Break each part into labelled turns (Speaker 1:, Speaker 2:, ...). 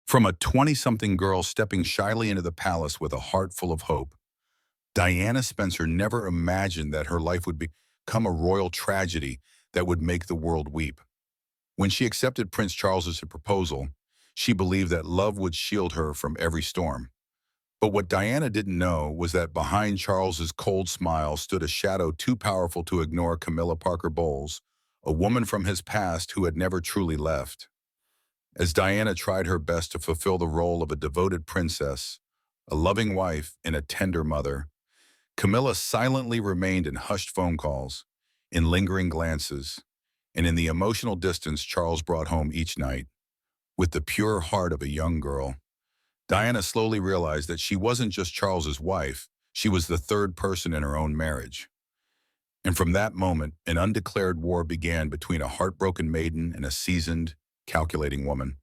Speaker 1: From a 20-something girl stepping shyly into the palace with a heart full of hope, Diana Spencer never imagined that her life would become a royal tragedy that would make the world weep. When she accepted Prince Charles's proposal, she believed that love would shield her from every storm. But what Diana didn't know was that behind Charles's cold smile stood a shadow too powerful to ignore Camilla Parker Bowles, a woman from his past who had never truly left. As Diana tried her best to fulfill the role of a devoted princess, a loving wife, and a tender mother, Camilla silently remained in hushed phone calls, in lingering glances, and in the emotional distance Charles brought home each night. With the pure heart of a young girl, Diana slowly realized that she wasn't just Charles's wife, she was the third person in her own marriage. And from that moment, an undeclared war began between a heartbroken maiden and a seasoned, calculating woman.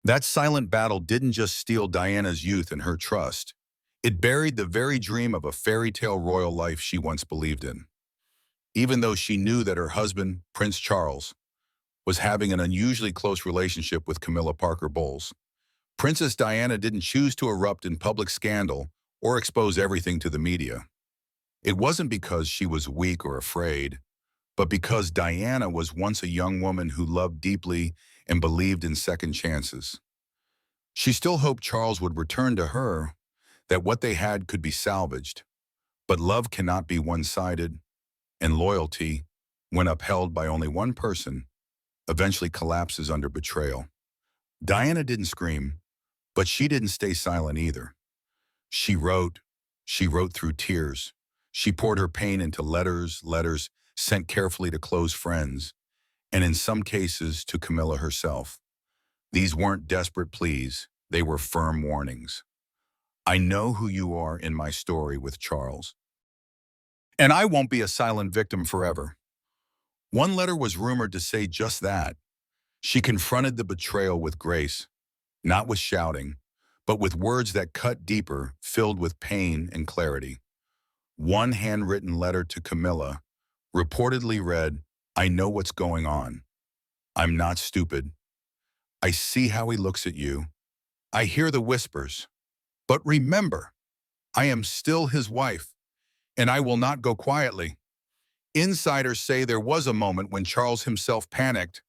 Speaker 1: That silent battle didn't just steal Diana's youth and her trust. It buried the very dream of a fairy tale royal life she once believed in. Even though she knew that her husband, Prince Charles, was having an unusually close relationship with Camilla Parker Bowles, Princess Diana didn't choose to erupt in public scandal or expose everything to the media. It wasn't because she was weak or afraid, but because Diana was once a young woman who loved deeply and believed in second chances. She still hoped Charles would return to her, that what they had could be salvaged. But love cannot be one-sided, and loyalty, when upheld by only one person, eventually collapses under betrayal. Diana didn't scream, but she didn't stay silent either. She wrote. She wrote through tears. She poured her pain into letters sent carefully to close friends, and in some cases to Camilla herself. These weren't desperate pleas, they were firm warnings. I know who you are in my story with Charles, and I won't be a silent victim forever. One letter was rumored to say just that. She confronted the betrayal with grace, not with shouting, but with words that cut deeper, filled with pain and clarity. One handwritten letter to Camilla reportedly read, I know what's going on. I'm not stupid. I see how he looks at you. I hear the whispers. But remember, I am still his wife, and I will not go quietly. Insiders say there was a moment when Charles himself panicked,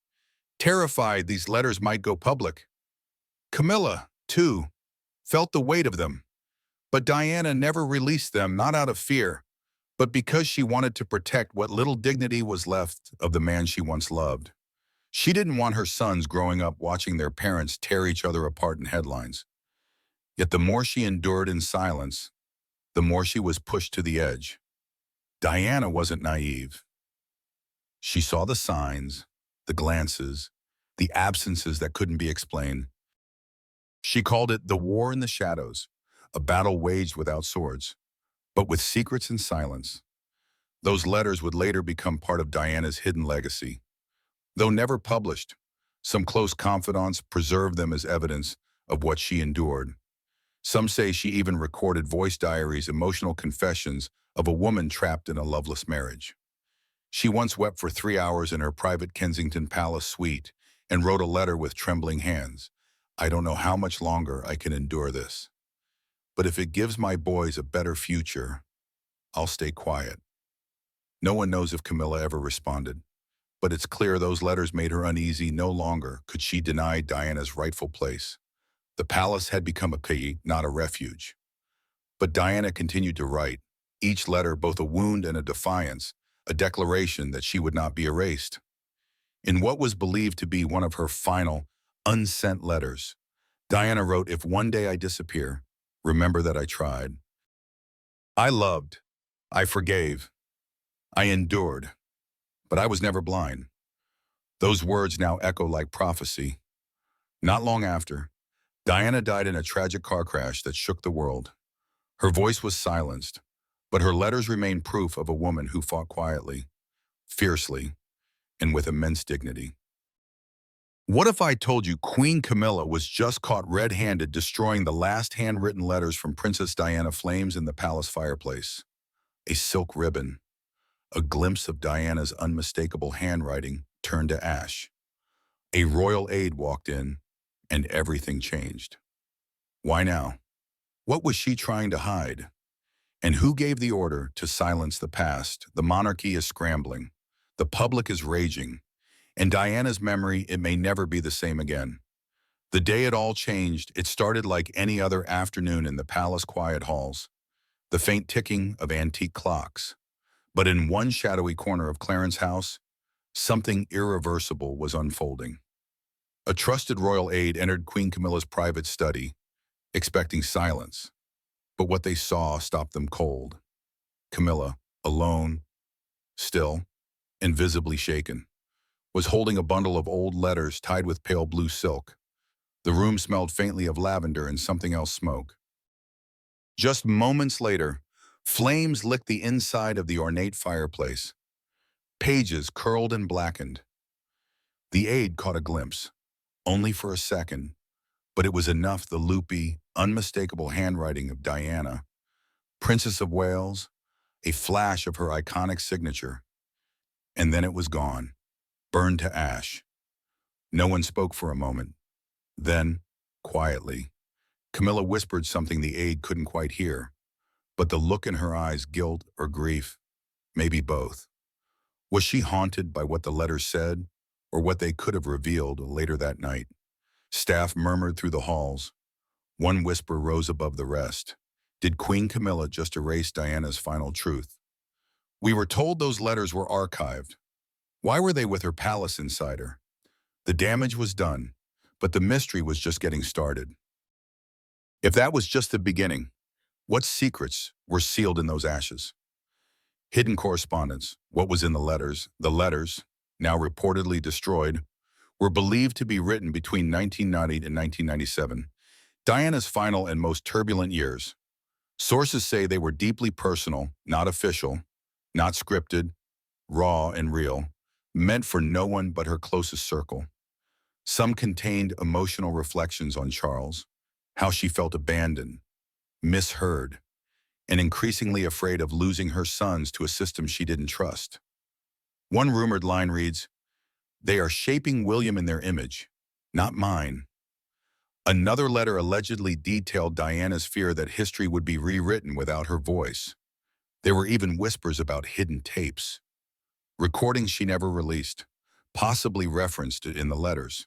Speaker 1: terrified these letters might go public. Camilla, too, felt the weight of them. But Diana never released them, not out of fear, but because she wanted to protect what little dignity was left of the man she once loved. She didn't want her sons growing up watching their parents tear each other apart in headlines. Yet the more she endured in silence, the more she was pushed to the edge. Diana wasn't naive. She saw the signs, the glances, the absences that couldn't be explained. She called it the war in the shadows, a battle waged without swords, but with secrets and silence. Those letters would later become part of Diana's hidden legacy. Though never published, some close confidants preserved them as evidence of what she endured. Some say she even recorded voice diaries, emotional confessions of a woman trapped in a loveless marriage. She once wept for 3 hours in her private Kensington Palace suite and wrote a letter with trembling hands. I don't know how much longer I can endure this. But if it gives my boys a better future, I'll stay quiet. No one knows if Camilla ever responded, but it's clear those letters made her uneasy. No longer could she deny Diana's rightful place. The palace had become a key, not a refuge. But Diana continued to write, each letter both a wound and a defiance, a declaration that she would not be erased. In what was believed to be one of her final, unsent letters, Diana wrote, if one day I disappear, remember that I tried. I loved, I forgave, I endured, but I was never blind. Those words now echo like prophecy. Not long after, Diana died in a tragic car crash that shook the world. Her voice was silenced, but her letters remain proof of a woman who fought quietly, fiercely, and with immense dignity. What if I told you Queen Camilla was just caught red-handed destroying the last handwritten letters from Princess Diana? Flames in the palace fireplace, a silk ribbon, a glimpse of Diana's unmistakable handwriting turned to ash. A royal aide walked in, and everything changed. Why now? What was she trying to hide? And who gave the order to silence the past? The monarchy is scrambling. The public is raging. And Diana's memory, it may never be the same again. The day it all changed, it started like any other afternoon in the palace quiet halls, the faint ticking of antique clocks. But in one shadowy corner of Clarence's house, something irreversible was unfolding. A trusted royal aide entered Queen Camilla's private study, expecting silence. But what they saw stopped them cold. Camilla, alone, still, invisibly shaken, was holding a bundle of old letters tied with pale blue silk. The room smelled faintly of lavender and something else smoke. Just moments later, flames licked the inside of the ornate fireplace. Pages curled and blackened. The aide caught a glimpse, only for a second, but it was enough. The loopy, unmistakable handwriting of Diana, Princess of Wales, a flash of her iconic signature. And then it was gone, burned to ash. No one spoke for a moment. Then, quietly, Camilla whispered something the aide couldn't quite hear, but the look in her eyes, guilt or grief, maybe both. Was she haunted by what the letters said, or what they could have revealed later that night? Staff murmured through the halls. One whisper rose above the rest. Did Queen Camilla just erase Diana's final truth? We were told those letters were archived. Why were they with her palace insider? The damage was done, but the mystery was just getting started. If that was just the beginning, what secrets were sealed in those ashes? Hidden correspondence, what was in the letters, now reportedly destroyed, were believed to be written between 1990 and 1997, Diana's final and most turbulent years. Sources say they were deeply personal, not official, not scripted, raw and real, meant for no one but her closest circle. Some contained emotional reflections on Charles, how she felt abandoned, misheard, and increasingly afraid of losing her sons to a system she didn't trust. One rumored line reads, "They are shaping William in their image, not mine." Another letter allegedly detailed Diana's fear that history would be rewritten without her voice. There were even whispers about hidden tapes, recordings she never released, possibly referenced in the letters.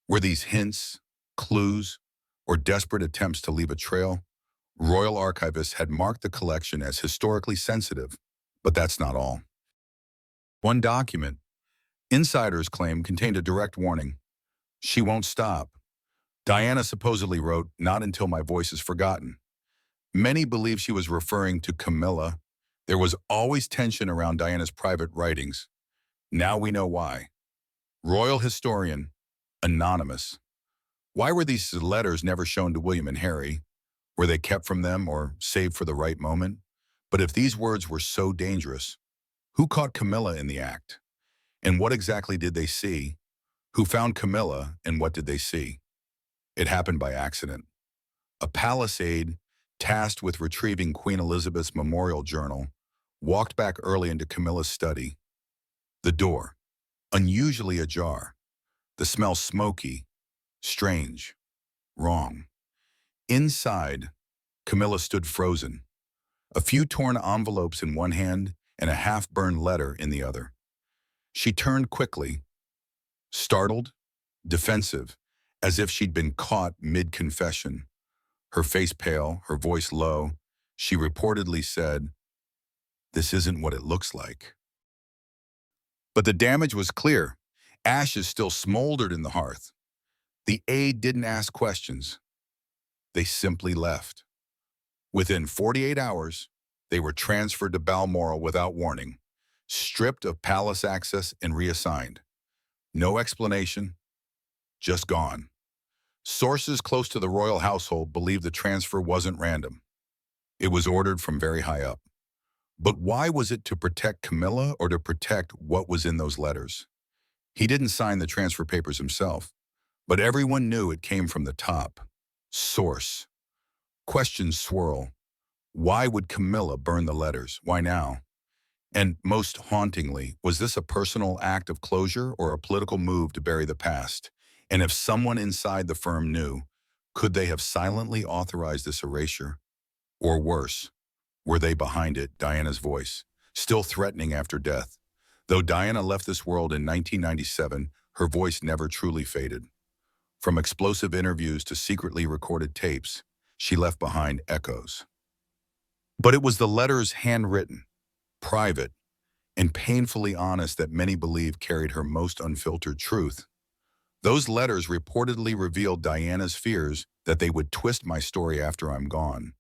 Speaker 1: Were these hints, clues, or desperate attempts to leave a trail? Royal archivists had marked the collection as historically sensitive, but that's not all. One document, insiders claim, contained a direct warning. "She won't stop." Diana supposedly wrote, "Not until my voice is forgotten." Many believe she was referring to Camilla. There was always tension around Diana's private writings. Now we know why. Royal historian, anonymous. Why were these letters never shown to William and Harry? Were they kept from them or saved for the right moment? But if these words were so dangerous, who caught Camilla in the act? And what exactly did they see? Who found Camilla and what did they see? It happened by accident. A palace aide, tasked with retrieving Queen Elizabeth's memorial journal, walked back early into Camilla's study. The door, unusually ajar. The smell smoky, strange, wrong. Inside, Camilla stood frozen, a few torn envelopes in one hand and a half-burned letter in the other. She turned quickly, startled, defensive, as if she'd been caught mid-confession. Her face pale, her voice low, she reportedly said, "This isn't what it looks like." But the damage was clear. Ashes still smoldered in the hearth. The aide didn't ask questions. They simply left. Within 48 hours, they were transferred to Balmoral without warning, stripped of palace access and reassigned. No explanation, just gone. Sources close to the royal household believe the transfer wasn't random. It was ordered from very high up. But why was it to protect Camilla or to protect what was in those letters? He didn't sign the transfer papers himself, but everyone knew it came from the top. Source. Questions swirl. Why would Camilla burn the letters? Why now? And most hauntingly, was this a personal act of closure or a political move to bury the past? And if someone inside the firm knew, could they have silently authorized this erasure? Or worse, were they behind it? Diana's voice, still threatening after death. Though Diana left this world in 1997, her voice never truly faded. From explosive interviews to secretly recorded tapes, she left behind echoes. But it was the letters handwritten, private, and painfully honest that many believe carried her most unfiltered truth. Those letters reportedly revealed Diana's fears that they would twist my story after I'm gone.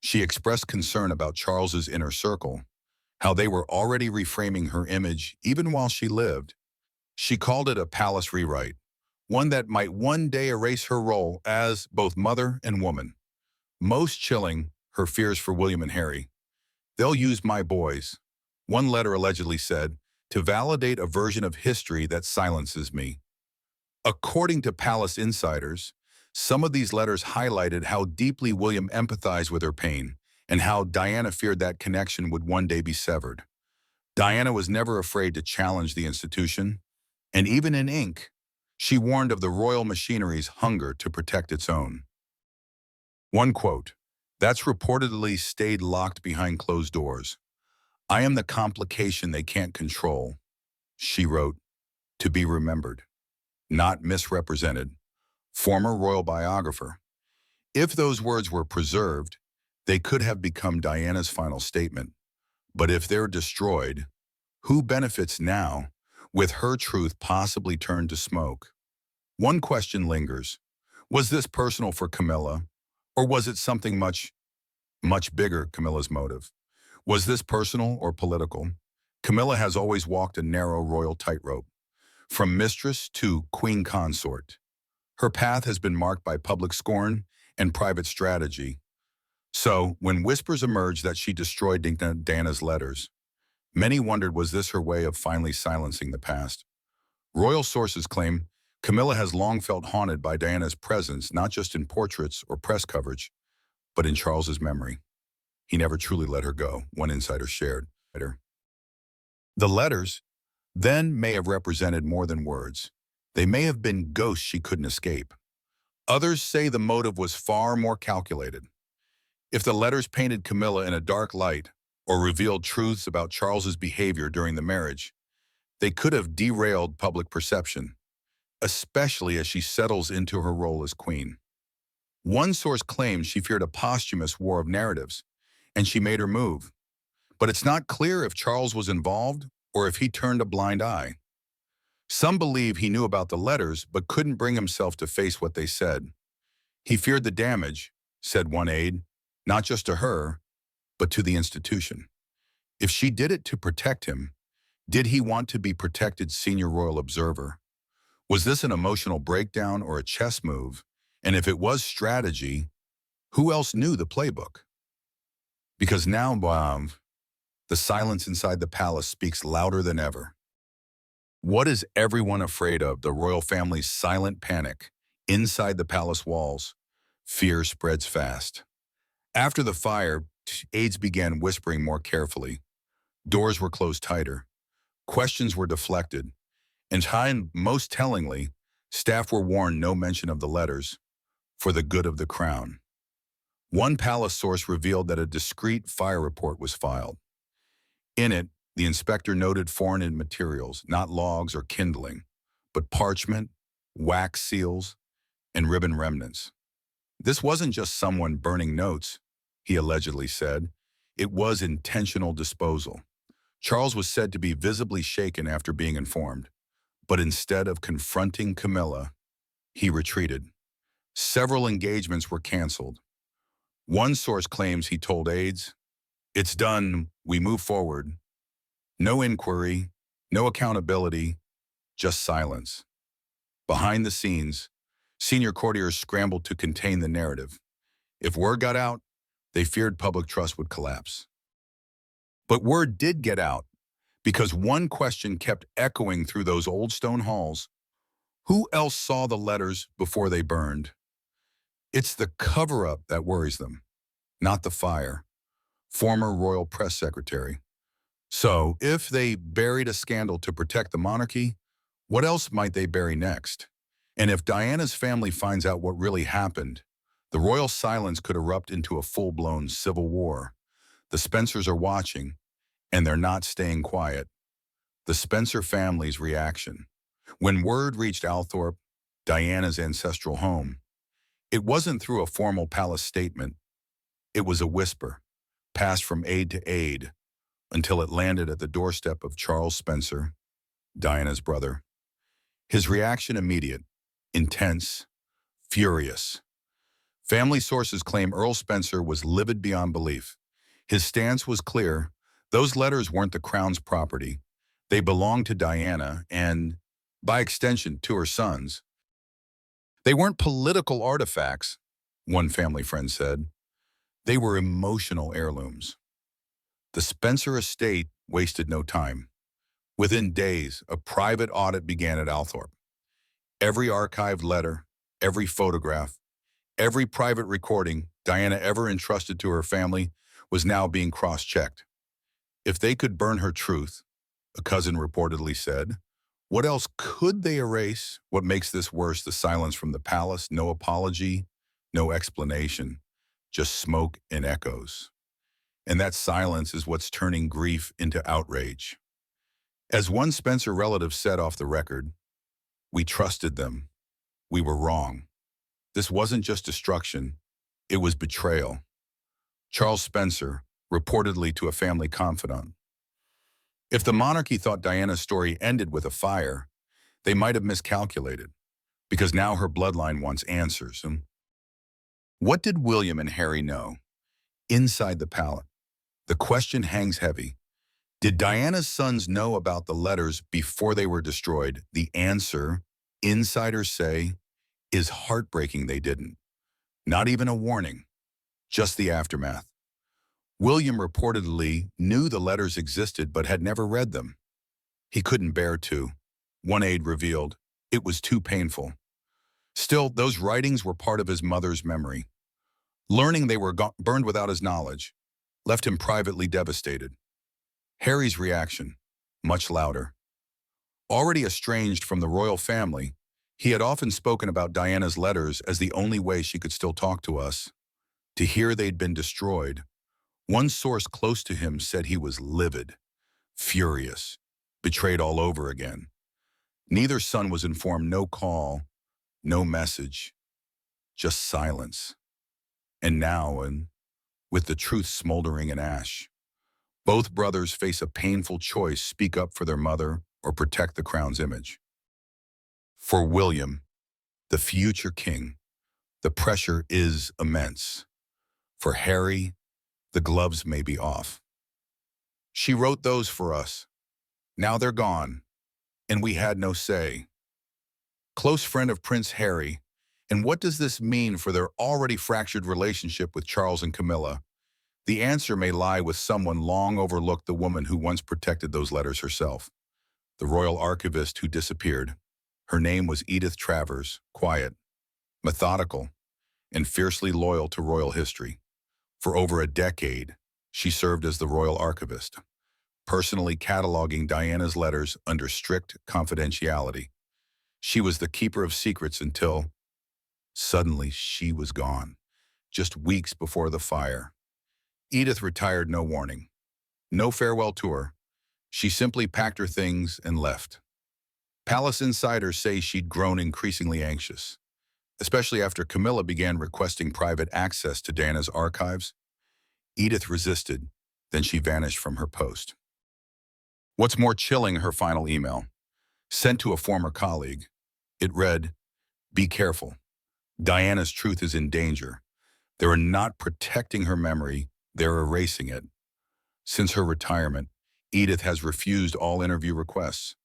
Speaker 1: She expressed concern about Charles's inner circle, how they were already reframing her image even while she lived. She called it a palace rewrite, one that might one day erase her role as both mother and woman. Most chilling, her fears for William and Harry. They'll use my boys, one letter allegedly said, to validate a version of history that silences me. According to palace insiders, some of these letters highlighted how deeply William empathized with her pain and how Diana feared that connection would one day be severed. Diana was never afraid to challenge the institution, and even in ink, she warned of the royal machinery's hunger to protect its own. One quote, "That's reportedly stayed locked behind closed doors. I am the complication they can't control," she wrote, to be remembered, not misrepresented. Former royal biographer. If those words were preserved, they could have become Diana's final statement. But if they're destroyed, who benefits now, with her truth possibly turned to smoke? One question lingers. Was this personal for Camilla, or was it something much, much bigger? Camilla's motive. Was this personal or political? Camilla has always walked a narrow royal tightrope, from mistress to queen consort. Her path has been marked by public scorn and private strategy. So, when whispers emerged that she destroyed Diana's letters, many wondered, was this her way of finally silencing the past? Royal sources claim Camilla has long felt haunted by Diana's presence, not just in portraits or press coverage, but in Charles's memory. He never truly let her go, one insider shared. The letters then may have represented more than words. They may have been ghosts she couldn't escape. Others say the motive was far more calculated. If the letters painted Camilla in a dark light or revealed truths about Charles's behavior during the marriage, they could have derailed public perception, especially as she settles into her role as queen. One source claims she feared a posthumous war of narratives, and she made her move. But it's not clear if Charles was involved or if he turned a blind eye. Some believe he knew about the letters but couldn't bring himself to face what they said. He feared the damage, said one aide, not just to her, but to the institution. If she did it to protect him, did he want to be protected? Senior royal observer. Was this an emotional breakdown or a chess move? And if it was strategy, who else knew the playbook? Because now, the silence inside the palace speaks louder than ever. What is everyone afraid of? The royal family's silent panic. Inside the palace walls, fear spreads fast. After the fire, aides began whispering more carefully. Doors were closed tighter. Questions were deflected. And most tellingly, staff were warned no mention of the letters, for the good of the crown. One palace source revealed that a discreet fire report was filed. In it, the inspector noted foreign materials, not logs or kindling, but parchment, wax seals, and ribbon remnants. This wasn't just someone burning notes, he allegedly said. It was intentional disposal. Charles was said to be visibly shaken after being informed, but instead of confronting Camilla, he retreated. Several engagements were canceled. One source claims he told aides, "It's done, we move forward." No inquiry, no accountability, just silence. Behind the scenes, senior courtiers scrambled to contain the narrative. If word got out, they feared public trust would collapse. But word did get out, because one question kept echoing through those old stone halls. Who else saw the letters before they burned? It's the cover-up that worries them, not the fire. Former royal press secretary. So, if they buried a scandal to protect the monarchy, what else might they bury next? And if Diana's family finds out what really happened, the royal silence could erupt into a full-blown civil war. The Spencers are watching, and they're not staying quiet. The Spencer family's reaction. When word reached Althorp, Diana's ancestral home, it wasn't through a formal palace statement. It was a whisper, passed from aide to aide, until it landed at the doorstep of Charles Spencer, Diana's brother. His reaction immediate, intense, furious. Family sources claim Earl Spencer was livid beyond belief. His stance was clear. Those letters weren't the crown's property. They belonged to Diana and, by extension, to her sons. They weren't political artifacts, one family friend said. They were emotional heirlooms. The Spencer estate wasted no time. Within days, a private audit began at Althorp. Every archived letter, every photograph, every private recording Diana ever entrusted to her family was now being cross-checked. If they could burn her truth, a cousin reportedly said, what else could they erase? What makes this worse? The silence from the palace, no apology, no explanation, just smoke and echoes. And that silence is what's turning grief into outrage. As one Spencer relative said off the record, we trusted them. We were wrong. This wasn't just destruction, it was betrayal. Charles Spencer, reportedly to a family confidant. If the monarchy thought Diana's story ended with a fire, they might have miscalculated, because now her bloodline wants answers. And what did William and Harry know? Inside the palace, the question hangs heavy. Did Diana's sons know about the letters before they were destroyed? The answer, insiders say, is heartbreaking they didn't. Not even a warning, just the aftermath. William reportedly knew the letters existed but had never read them. He couldn't bear to. One aide revealed, it was too painful. Still, those writings were part of his mother's memory. Learning they were burned without his knowledge left him privately devastated. Harry's reaction, much louder. Already estranged from the royal family, he had often spoken about Diana's letters as the only way she could still talk to us. To hear they'd been destroyed, one source close to him said he was livid, furious, betrayed all over again. Neither son was informed, no call, no message, just silence. And now, with the truth smoldering in ash, both brothers face a painful choice: speak up for their mother or protect the crown's image. For William, the future king, the pressure is immense. For Harry, the gloves may be off. She wrote those for us. Now they're gone, and we had no say. Close friend of Prince Harry, and what does this mean for their already fractured relationship with Charles and Camilla? The answer may lie with someone long overlooked, the woman who once protected those letters herself, the royal archivist who disappeared. Her name was Edith Travers, quiet, methodical, and fiercely loyal to royal history. For over a decade, she served as the royal archivist, personally cataloging Diana's letters under strict confidentiality. She was the keeper of secrets until, suddenly, she was gone, just weeks before the fire. Edith retired, no warning, no farewell tour. She simply packed her things and left. Palace insiders say she'd grown increasingly anxious, especially after Camilla began requesting private access to Diana's archives. Edith resisted, then she vanished from her post. What's more chilling, her final email, sent to a former colleague. It read, "Be careful. Diana's truth is in danger. They're not protecting her memory, they're erasing it." Since her retirement, Edith has refused all interview requests.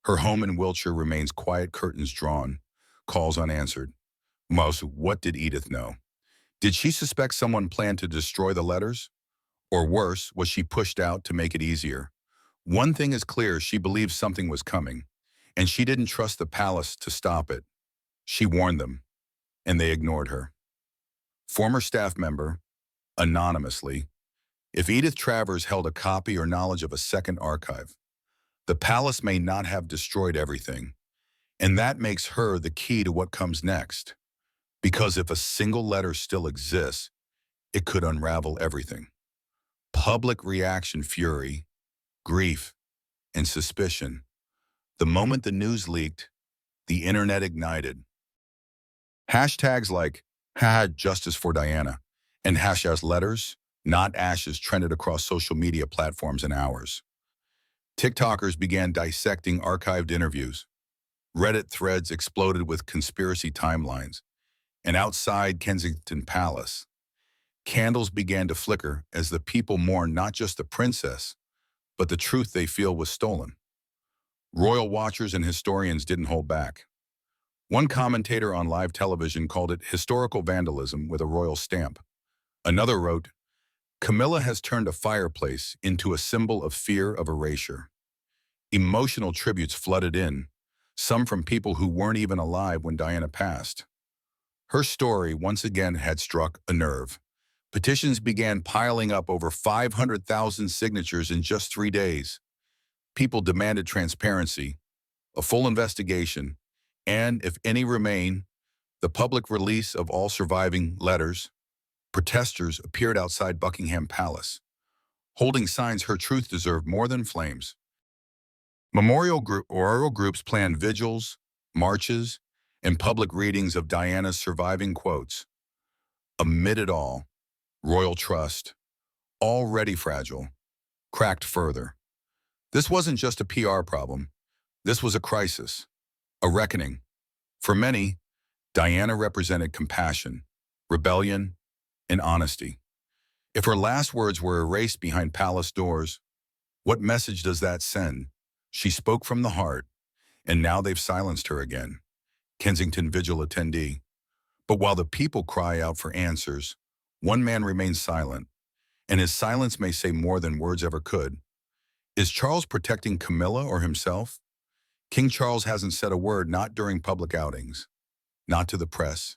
Speaker 1: Her home in Wiltshire remains quiet, curtains drawn, calls unanswered. Most, what did Edith know? Did she suspect someone planned to destroy the letters? Or worse, was she pushed out to make it easier? One thing is clear: she believed something was coming, and she didn't trust the palace to stop it. She warned them, and they ignored her. Former staff member, anonymously, if Edith Travers held a copy or knowledge of a second archive, the palace may not have destroyed everything. And that makes her the key to what comes next. Because if a single letter still exists, it could unravel everything. Public reaction, fury, grief, and suspicion. The moment the news leaked, the internet ignited. Hashtags like #Justice for Diana and #letters, not ashes trended across social media platforms in hours. TikTokers began dissecting archived interviews. Reddit threads exploded with conspiracy timelines. And outside Kensington Palace, candles began to flicker as the people mourned not just the princess, but the truth they feel was stolen. Royal watchers and historians didn't hold back. One commentator on live television called it historical vandalism with a royal stamp. Another wrote, Camilla has turned a fireplace into a symbol of fear of erasure. Emotional tributes flooded in, some from people who weren't even alive when Diana passed. Her story once again had struck a nerve. Petitions began piling up, over 500,000 signatures in just 3 days. People demanded transparency, a full investigation, and, if any remain, the public release of all surviving letters. Protesters appeared outside Buckingham Palace, holding signs her truth deserved more than flames. Oral groups planned vigils, marches, and public readings of Diana's surviving quotes. Amid it all, royal trust, already fragile, cracked further. This wasn't just a PR problem. This was a crisis, a reckoning. For many, Diana represented compassion, rebellion, and honesty. If her last words were erased behind palace doors, what message does that send? She spoke from the heart, and now they've silenced her again. Kensington Vigil attendee. But while the people cry out for answers, one man remains silent, and his silence may say more than words ever could. Is Charles protecting Camilla or himself? King Charles hasn't said a word, not during public outings, not to the press,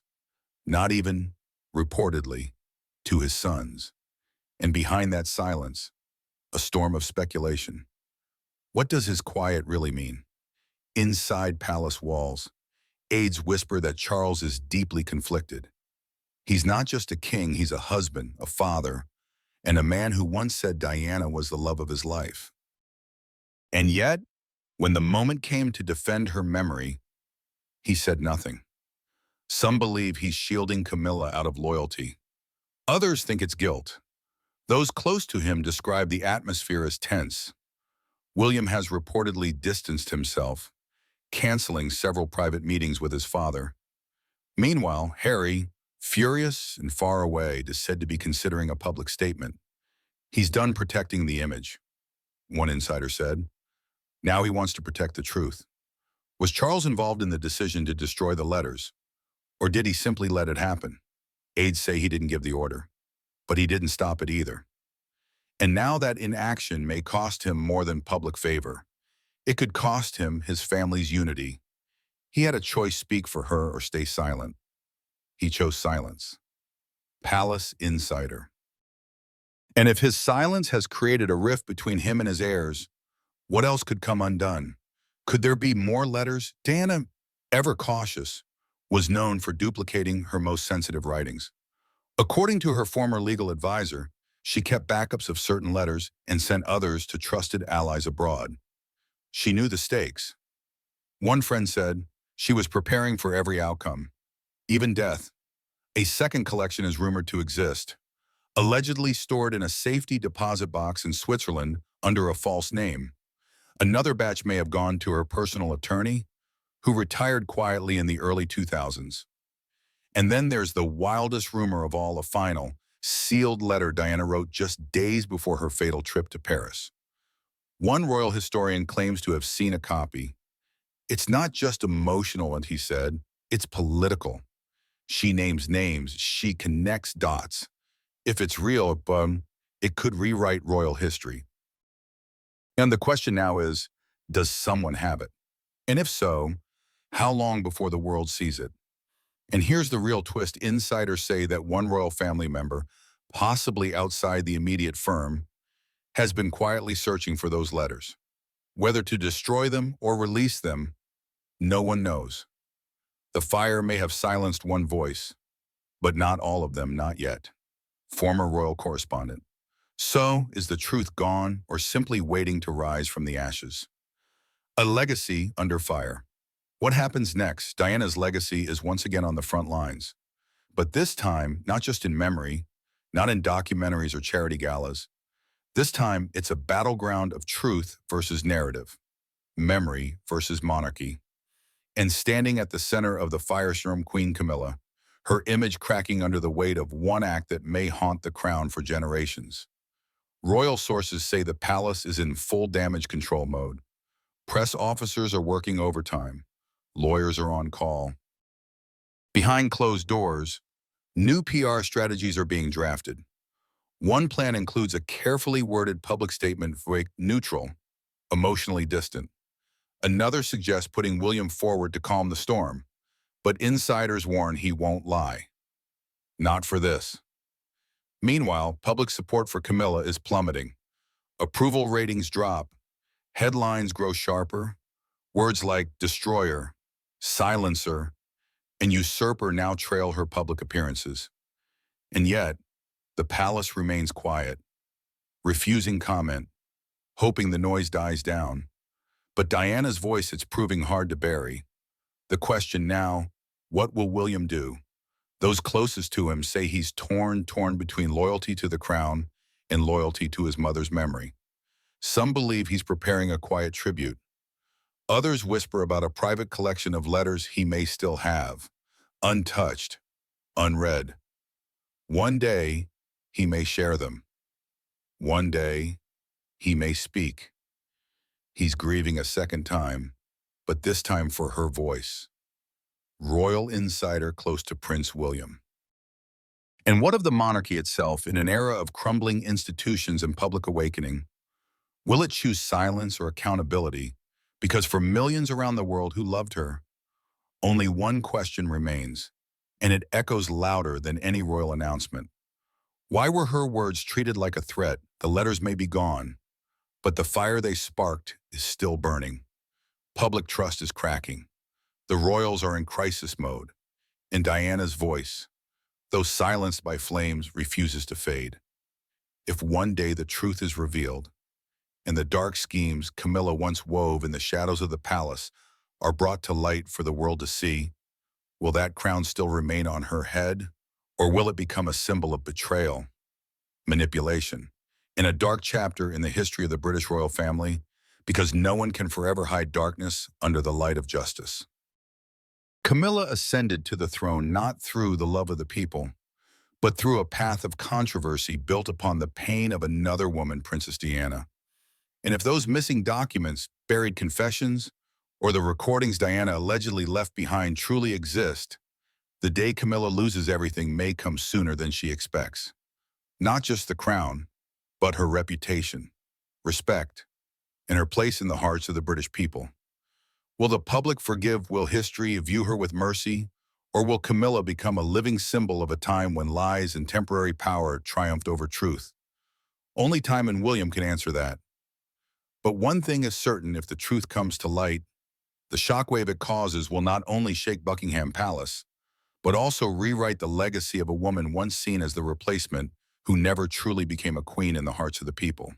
Speaker 1: not even, reportedly, to his sons. And behind that silence, a storm of speculation. What does his quiet really mean? Inside palace walls, aides whisper that Charles is deeply conflicted. He's not just a king, he's a husband, a father, and a man who once said Diana was the love of his life. And yet, when the moment came to defend her memory, he said nothing. Some believe he's shielding Camilla out of loyalty. Others think it's guilt. Those close to him describe the atmosphere as tense. William has reportedly distanced himself, canceling several private meetings with his father. Meanwhile, Harry, furious and far away, is said to be considering a public statement. He's done protecting the image, one insider said. Now he wants to protect the truth. Was Charles involved in the decision to destroy the letters? Or did he simply let it happen? Aides say he didn't give the order, but he didn't stop it either. And now that inaction may cost him more than public favor. It could cost him his family's unity. He had a choice: speak for her or stay silent. He chose silence. Palace insider. And if his silence has created a rift between him and his heirs, what else could come undone? Could there be more letters? Diana, ever cautious, was known for duplicating her most sensitive writings. According to her former legal advisor, she kept backups of certain letters and sent others to trusted allies abroad. She knew the stakes. One friend said she was preparing for every outcome, even death. A second collection is rumored to exist, allegedly stored in a safety deposit box in Switzerland under a false name. Another batch may have gone to her personal attorney, who retired quietly in the early 2000s. And then there's the wildest rumor of all: a final, sealed letter Diana wrote just days before her fatal trip to Paris. One royal historian claims to have seen a copy. It's not just emotional, and he said, it's political. She names names, she connects dots. If it's real, it could rewrite royal history. And the question now is, does someone have it? And if so, how long before the world sees it? And here's the real twist. Insiders say that one royal family member, possibly outside the immediate firm, has been quietly searching for those letters. Whether to destroy them or release them, No one knows. The fire may have silenced one voice, but not all of them, not yet. Former royal correspondent. So, is the truth gone or simply waiting to rise from the ashes? A legacy under fire. What happens next? Diana's legacy is once again on the front lines. But this time, not just in memory, not in documentaries or charity galas. This time, it's a battleground of truth versus narrative, memory versus monarchy. And standing at the center of the firestorm, Queen Camilla, her image cracking under the weight of one act that may haunt the crown for generations. Royal sources say the palace is in full damage control mode. Press officers are working overtime. Lawyers are on call. Behind closed doors, new PR strategies are being drafted. One plan includes a carefully worded public statement for neutral, emotionally distant. Another suggests putting William forward to calm the storm, but insiders warn he won't lie. Not for this. Meanwhile, public support for Camilla is plummeting. Approval ratings drop, headlines grow sharper, words like destroyer, silencer, and usurper now trail her public appearances. And yet, the palace remains quiet, refusing comment, hoping the noise dies down. But Diana's voice is proving hard to bury. The question now, what will William do? Those closest to him say he's torn between loyalty to the crown and loyalty to his mother's memory. Some believe he's preparing a quiet tribute. Others whisper about a private collection of letters he may still have, untouched, unread. One day, he may share them. One day, he may speak. He's grieving a second time, but this time for her voice. Royal insider close to Prince William. And what of the monarchy itself in an era of crumbling institutions and public awakening? Will it choose silence or accountability? Because for millions around the world who loved her, only one question remains, and it echoes louder than any royal announcement. Why were her words treated like a threat? The letters may be gone, but the fire they sparked is still burning. Public trust is cracking. The royals are in crisis mode, and Diana's voice, though silenced by flames, refuses to fade. If one day the truth is revealed, and the dark schemes Camilla once wove in the shadows of the palace are brought to light for the world to see, will that crown still remain on her head, or will it become a symbol of betrayal, manipulation, and a dark chapter in the history of the British royal family, because no one can forever hide darkness under the light of justice? Camilla ascended to the throne not through the love of the people, but through a path of controversy built upon the pain of another woman, Princess Diana. And if those missing documents, buried confessions, or the recordings Diana allegedly left behind truly exist, the day Camilla loses everything may come sooner than she expects. Not just the crown, but her reputation, respect, and her place in the hearts of the British people. Will the public forgive? Will history view her with mercy? Or will Camilla become a living symbol of a time when lies and temporary power triumphed over truth? Only time and William can answer that. But one thing is certain: if the truth comes to light, the shockwave it causes will not only shake Buckingham Palace, but also rewrite the legacy of a woman once seen as the replacement who never truly became a queen in the hearts of the people.